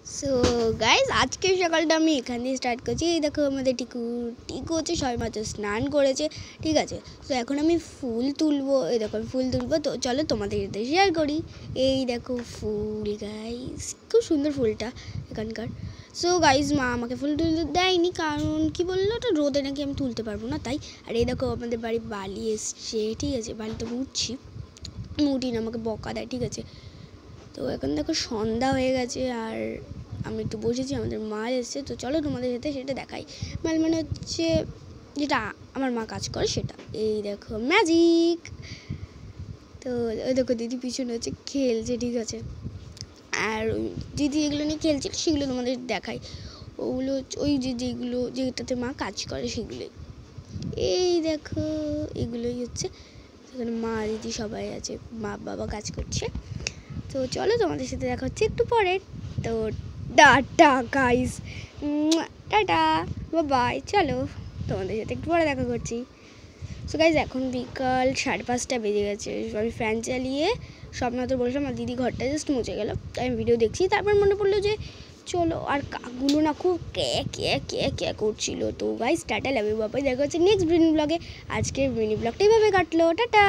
So guys আজকের সকালটা আমি এখান দিয়ে স্টার্ট করছি। এই দেখো আমাদের টিকু হচ্ছে সবেমাত্র স্নান করেছে, ঠিক আছে। তো এখন আমি ফুল তুলবো, এই দেখো ফুল তুলবো। তো চলো তোমাদের সাথে শেয়ার করি। এই দেখো ফুল গাইজ, খুব সুন্দর ফুলটা এখানকার। সো গাইজ মা আমাকে ফুল তুলতে দেয়নি, কারণ কি বললো, ওটা রোদে নাকি আমি তুলতে পারবো না, তাই। আর এই দেখো আমাদের বাড়ি বালি এসছে, ঠিক আছে। বালিতে মুটি না, আমাকে বকা দেয়, ঠিক আছে। তো এখন দেখো সন্ধ্যা হয়ে গেছে আর আমি একটু বসেছি, আমাদের মাল এসছে। তো চলো তোমাদের সাথে সেটা দেখাই। মাল মানে হচ্ছে যেটা আমার মা কাজ করে সেটা। এই দেখো ম্যাজিক। তো ওই দেখো দিদি পিছনে হচ্ছে খেলছে, ঠিক আছে। আর দিদি এগুলো নিয়ে খেলছিল, সেগুলো তোমাদের দেখাই। ওগুলো ওই যেটাতে মা কাজ করে সেগুলোই। এই দেখো এগুলোই হচ্ছে, এখানে মা দিদি সবাই আছে, মা বাবা কাজ করছে। তো চলো তোমাদের সাথে দেখা হচ্ছে একটু পরে। তো টাটা গাইস, টাটা, বাই। চলো তোমাদের সাথে একটু পরে দেখা করছি। সো গাইজ এখন বিকাল 5:30 বেজে গেছে। আমি ফ্যান চালিয়ে স্বপ্নাতে বললাম, আর দিদি ঘরটা জাস্ট মুছে গেল। আমি ভিডিও দেখছি, তারপর মনে পড়লো যে চলো। আর কাকগুলো না খুব ক্যা করছিল। তো গাইজ টাটা, লাভ ইউ, বাবাই। দেখা হচ্ছে নেক্সট মিনি ব্লগে। আজকের মিনি ব্লগটা এইভাবে কাটলো, টাটা।